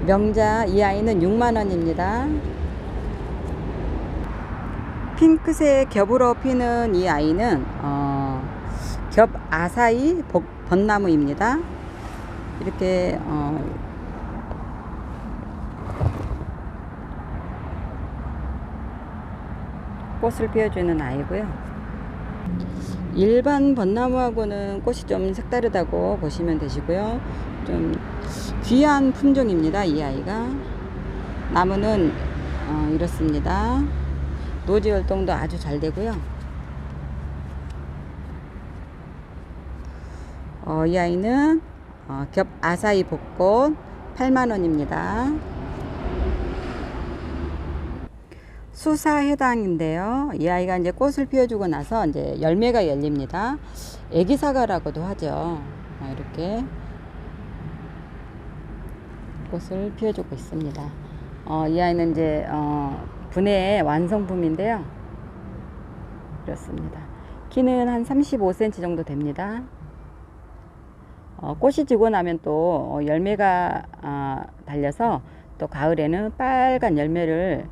명자 이 아이는 6만원입니다. 핑크색 겹으로 피는 이 아이는 겹 아사히 벚나무입니다. 이렇게 꽃을 피워주는 아이고요. 일반 벚나무하고는 꽃이 좀 색다르다고 보시면 되시고요. 좀 귀한 품종입니다. 이 아이가. 나무는 이렇습니다. 노지 활동도 아주 잘 되고요. 이 아이는 겹 아사히 벚꽃 8만원입니다. 수사해당인데요. 이 아이가 이제 꽃을 피워주고 나서 이제 열매가 열립니다. 애기사과라고도 하죠. 이렇게 꽃을 피워주고 있습니다. 이 아이는 이제 분해의 완성품인데요. 이렇습니다. 키는 한 35cm 정도 됩니다. 꽃이 지고 나면 또 열매가 달려서 또 가을에는 빨간 열매를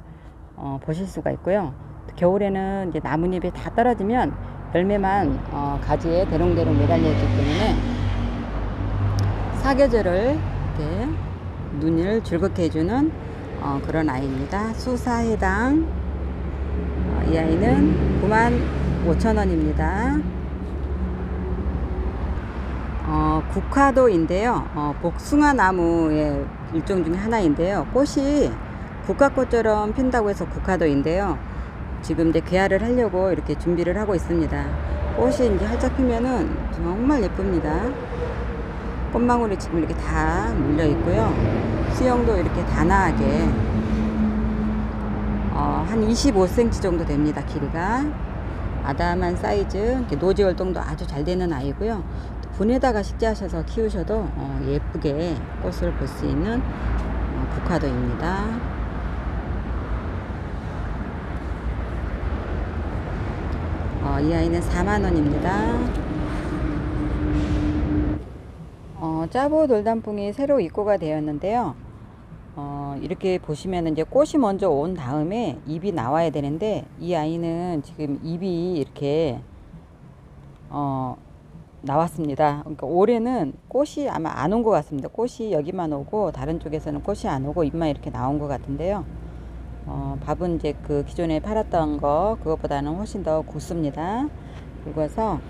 보실 수가 있고요. 겨울에는 이제 나뭇잎이 다 떨어지면 열매만 가지에 대롱대롱 매달려 있기 때문에 사계절을 이렇게 눈을 즐겁게 해주는 그런 아이입니다. 수사해당 이 아이는 95,000원입니다. 국화도인데요. 복숭아 나무의 일종 중에 하나인데요. 꽃이 국화꽃처럼 핀다고 해서 국화도인데요. 지금 이제 개화를 하려고 이렇게 준비를 하고 있습니다. 꽃이 이제 활짝 피면은 정말 예쁩니다. 꽃망울이 지금 이렇게 다 물려 있고요. 수영도 이렇게 단아하게 한 25cm 정도 됩니다. 길이가 아담한 사이즈. 이렇게 노지 활동도 아주 잘 되는 아이고요. 분에다가 식재하셔서 키우셔도 예쁘게 꽃을 볼 수 있는 국화도입니다. 이 아이는 4만원입니다. 짜보 돌단풍이 새로 입고가 되었는데요. 이렇게 보시면 이제 꽃이 먼저 온 다음에 잎이 나와야 되는데, 이 아이는 지금 잎이 이렇게 나왔습니다. 그러니까 올해는 꽃이 아마 안 온 것 같습니다. 꽃이 여기만 오고 다른 쪽에서는 꽃이 안 오고 잎만 이렇게 나온 것 같은데요. 밥은 이제 그 기존에 팔았던 거 그것보다는 훨씬 더 굵습니다. 굵어서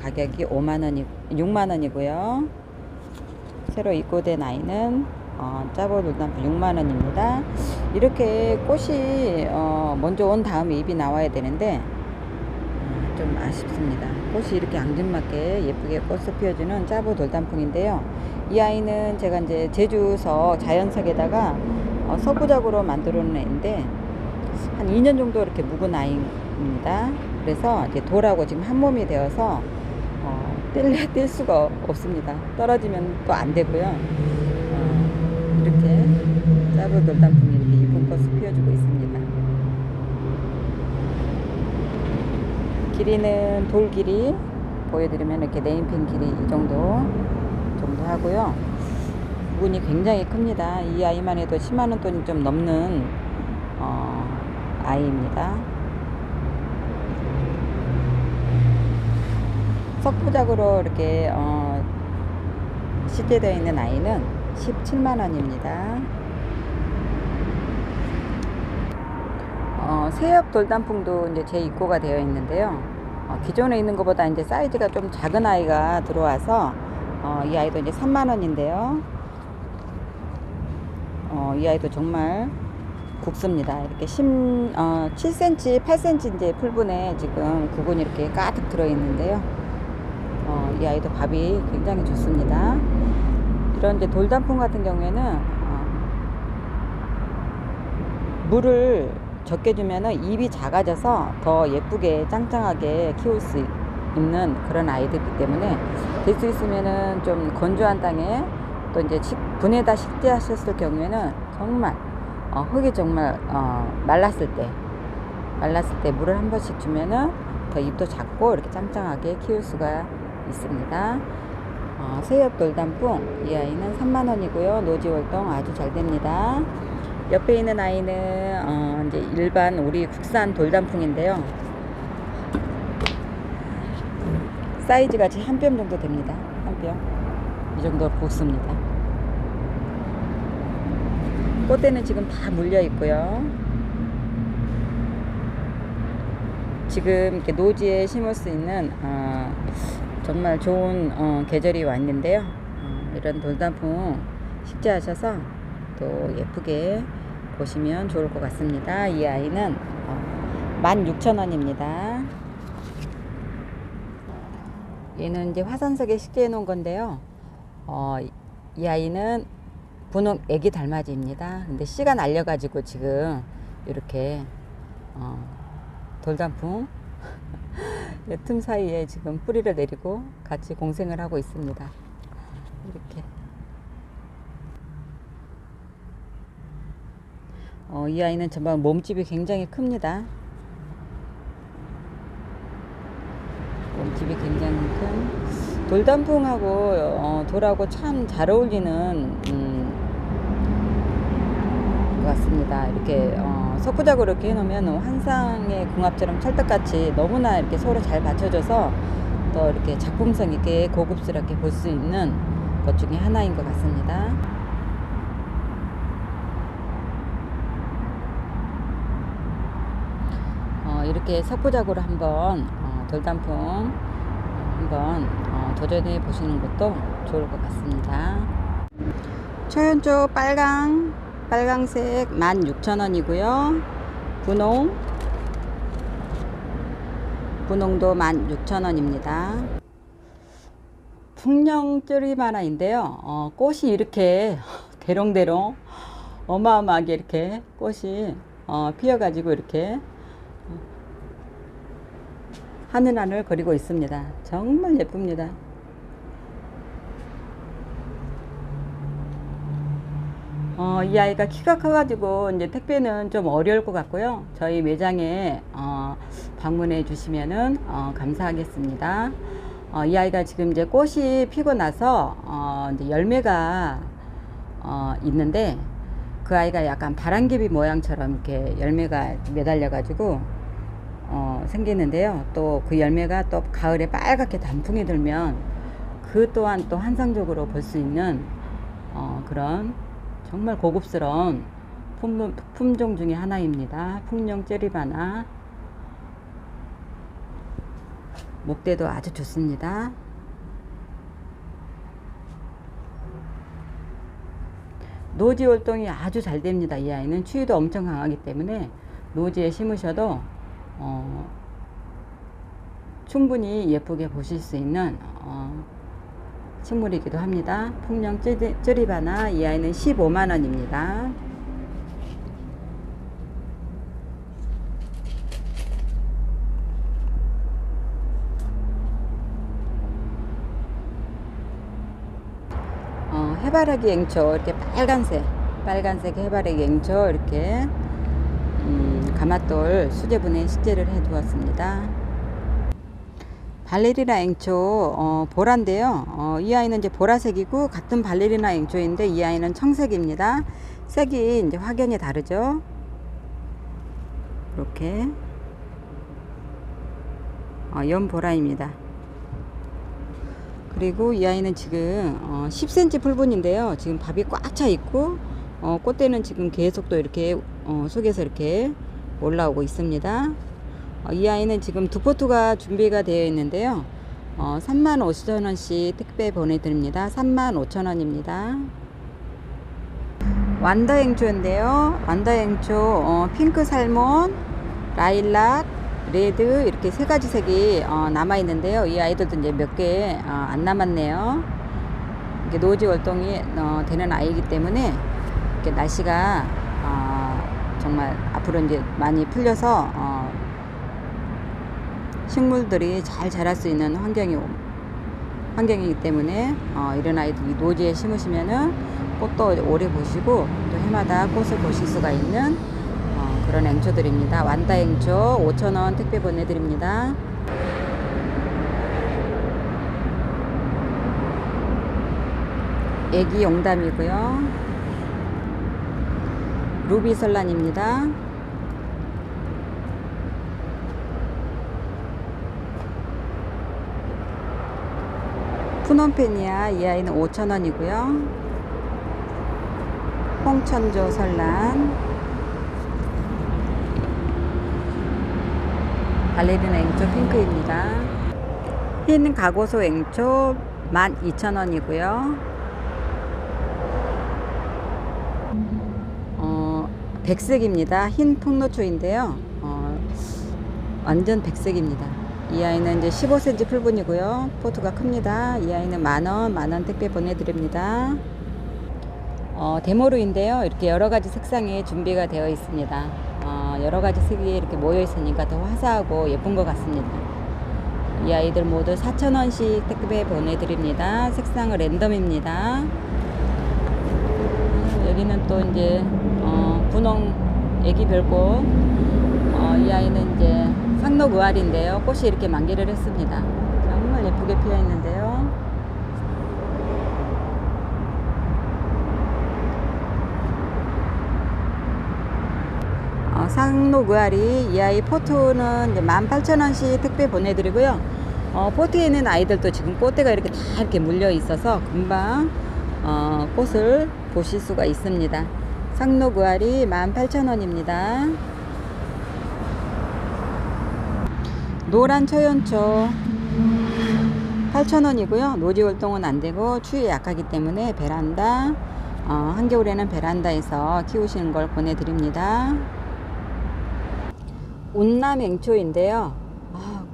가격이 6만원이고요. 새로 입고된 아이는 짜보 돌단풍 6만원입니다. 이렇게 꽃이 먼저 온 다음에 잎이 나와야 되는데 좀 아쉽습니다. 꽃이 이렇게 앙증맞게 예쁘게 꽃을 피워주는 짜보 돌단풍인데요. 이 아이는 제가 이제 제주서 자연석에다가 서부작으로 만들어 놓은 애인데 한 2년 정도 이렇게 묵은 아이입니다. 그래서 이제 돌하고 지금 한 몸이 되어서 뗄 수가 없습니다. 떨어지면 또 안 되고요. 이렇게 짜부 돌단풍이 이렇게 이쁜 꽃을 피워주고 있습니다. 길이는 돌 길이 보여드리면 이렇게 네임펜 길이 이 정도 하고요. 부분이 굉장히 큽니다. 이 아이만 해도 10만원 돈이 좀 넘는 아이입니다. 석부작으로 이렇게 식재되어 있는 아이는 17만원입니다. 새엽 돌단풍도 이제 재입고가 되어 있는데요. 기존에 있는 것보다 이제 사이즈가 좀 작은 아이가 들어와서 이 아이도 이제 3만원인데요. 이 아이도 정말 굵습니다. 이렇게 7cm, 8cm 이제 풀분에 지금 구근이 이렇게 가득 들어 있는데요. 이 아이도 밥이 굉장히 좋습니다. 이런 이제 돌단풍 같은 경우에는 물을 적게 주면은 잎이 작아져서 더 예쁘게 짱짱하게 키울 수 있는 그런 아이들이기 때문에 될 수 있으면은 좀 건조한 땅에 또 이제 분에다 식재하셨을 경우에는 정말 흙이 정말 말랐을 때 물을 한 번씩 주면은 더 잎도 작고 이렇게 짱짱하게 키울 수가 있습니다. 새엽 돌단풍 이 아이는 3만원이고요. 노지 활동 아주 잘 됩니다. 옆에 있는 아이는 이제 일반 우리 국산 돌단풍인데요. 사이즈가 지금 한 뼘 정도 됩니다. 한 뼘. 이 정도 굵습니다. 꽃대는 지금 다 물려 있고요. 지금 이렇게 노지에 심을 수 있는 정말 좋은 계절이 왔는데요. 이런 돌단풍 식재하셔서 또 예쁘게 보시면 좋을 것 같습니다. 이 아이는 16,000원입니다. 얘는 이제 화산석에 식재해 놓은 건데요. 이 아이는 분홍 애기 달맞이입니다. 근데 씨가 날려가지고 지금 이렇게 돌단풍 틈 사이에 지금 뿌리를 내리고 같이 공생을 하고 있습니다. 이렇게 이 아이는 정말 몸집이 굉장히 큽니다. 몸집이 굉장히 큰 돌단풍하고 돌하고 참 잘 어울리는 것 같습니다. 이렇게 석부작으로 이렇게 해놓으면 환상의 궁합처럼 찰떡같이 너무나 이렇게 서로 잘 받쳐져서 더 이렇게 작품성 있게 고급스럽게 볼 수 있는 것 중에 하나인 것 같습니다. 이렇게 석부작으로 한번 돌단풍 한번 도전해 보시는 것도 좋을 것 같습니다. 초연초 빨강색 16,000원이고요. 분홍도 16,000원입니다. 풍령 쯔리바나인데요. 꽃이 이렇게 대롱대롱 어마어마하게 이렇게 꽃이 피어가지고 이렇게 하늘하늘 거리고 있습니다. 정말 예쁩니다. 이 아이가 키가 커가지고 이제 택배는 좀 어려울 것 같고요. 저희 매장에 방문해 주시면은 감사하겠습니다. 이 아이가 지금 이제 꽃이 피고 나서 이제 열매가 있는데 그 아이가 약간 바람개비 모양처럼 이렇게 열매가 매달려 가지고 생기는데요. 또 그 열매가 또 가을에 빨갛게 단풍이 들면 그 또한 또 환상적으로 볼 수 있는 그런 정말 고급스러운 품종 중에 하나입니다. 풍령 쯔리바나. 목대도 아주 좋습니다. 노지 활동이 아주 잘 됩니다. 이 아이는 추위도 엄청 강하기 때문에 노지에 심으셔도 충분히 예쁘게 보실 수 있는 식물이기도 합니다. 풍령 쯔리바나. 이 아이는 15만원입니다. 해바라기 앵초 이렇게 빨간색 해바라기 앵초 이렇게 가마돌 수제분에 식재를 해 두었습니다. 발레리나 앵초 보라인데요. 이 아이는 이제 보라색이고 같은 발레리나 앵초인데 이 아이는 청색입니다. 색이 이제 확연히 다르죠. 이렇게 연보라입니다. 그리고 이 아이는 지금 10cm 풀분인데요. 지금 밥이 꽉 차 있고 꽃대는 지금 계속 또 이렇게 속에서 이렇게 올라오고 있습니다. 이 아이는 지금 두 포트가 준비가 되어 있는데요. 35,000원씩 택배 보내드립니다. 35,000원입니다. 완다앵초인데요. 완다앵초 핑크 살몬, 라일락, 레드 이렇게 세 가지 색이 남아 있는데요. 이 아이들도 이제 몇 개 안 남았네요. 이게 노지 월동이 되는 아이이기 때문에 이렇게 날씨가 정말 앞으로 이제 많이 풀려서 식물들이 잘 자랄 수 있는 환경이기 때문에 이런 아이들이 노지에 심으시면은 꽃도 오래 보시고 또 해마다 꽃을 보실 수가 있는 그런 앵초들입니다. 완다 앵초 5,000원 택배 보내드립니다. 애기 용담이고요. 루비 설란입니다. 푸놈페니아. 이 아이는 5,000원이고요. 홍천조 설란, 발레리나 앵초 핑크입니다. 흰 가고소 앵초 12,000원이고요. 백색입니다. 흰 풍노초인데요. 완전 백색입니다. 이 아이는 이제 15cm 풀분이고요. 포트가 큽니다. 이 아이는 만원 택배 보내드립니다. 데모루인데요. 이렇게 여러가지 색상이 준비가 되어 있습니다. 여러가지 색이 이렇게 모여 있으니까 더 화사하고 예쁜 것 같습니다. 이 아이들 모두 4,000원씩 택배 보내드립니다. 색상은 랜덤입니다. 여기는 또 이제 분홍 애기 별꽃. 이 아이는 이제 상록의알인데요. 꽃이 이렇게 만개를 했습니다. 정말 예쁘게 피어 있는데요. 상록의알이 이 아이 포트는 이제 18,000원씩 택배 보내드리고요. 포트에 있는 아이들도 지금 꽃대가 이렇게 다 이렇게 물려 있어서 금방 꽃을 보실 수가 있습니다. 상록의알이 18,000원입니다. 노란 초연초 8,000원이고요. 노지 활동은 안 되고 추위에 약하기 때문에 베란다, 한겨울에는 베란다에서 키우시는 걸 권해드립니다. 온남앵초인데요.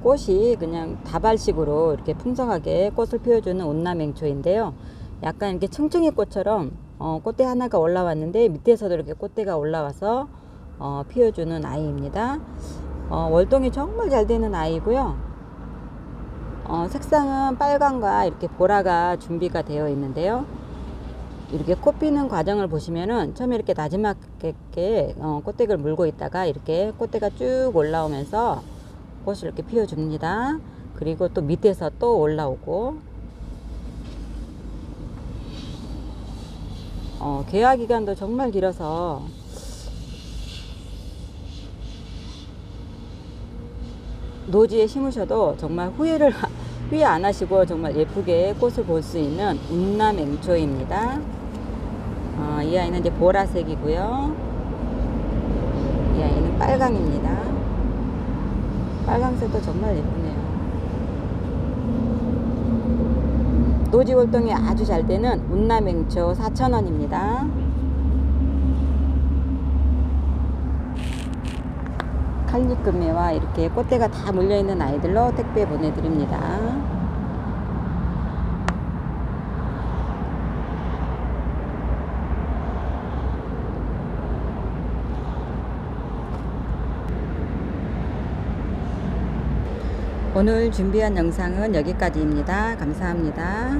꽃이 그냥 다발식으로 이렇게 풍성하게 꽃을 피워주는 온남앵초인데요. 약간 이렇게 청청이 꽃처럼 꽃대 하나가 올라왔는데 밑에서도 이렇게 꽃대가 올라와서 피워주는 아이입니다. 월동이 정말 잘 되는 아이고요. 색상은 빨강과 이렇게 보라가 준비가 되어 있는데요. 이렇게 꽃 피는 과정을 보시면은 처음에 이렇게 나지막하게 꽃대를 물고 있다가 이렇게 꽃대가 쭉 올라오면서 꽃을 이렇게 피워줍니다. 그리고 또 밑에서 또 올라오고, 개화 기간도 정말 길어서 노지에 심으셔도 정말 후회 안 하시고 정말 예쁘게 꽃을 볼 수 있는 운남앵초입니다. 이 아이는 이제 보라색이고요. 이 아이는 빨강입니다. 빨강색도 정말 예쁘네요. 노지 활동이 아주 잘 되는 운남앵초 4,000원입니다. 칼리금매와 이렇게 꽃대가 다 물려있는 아이들로 택배 보내드립니다. 오늘 준비한 영상은 여기까지입니다. 감사합니다.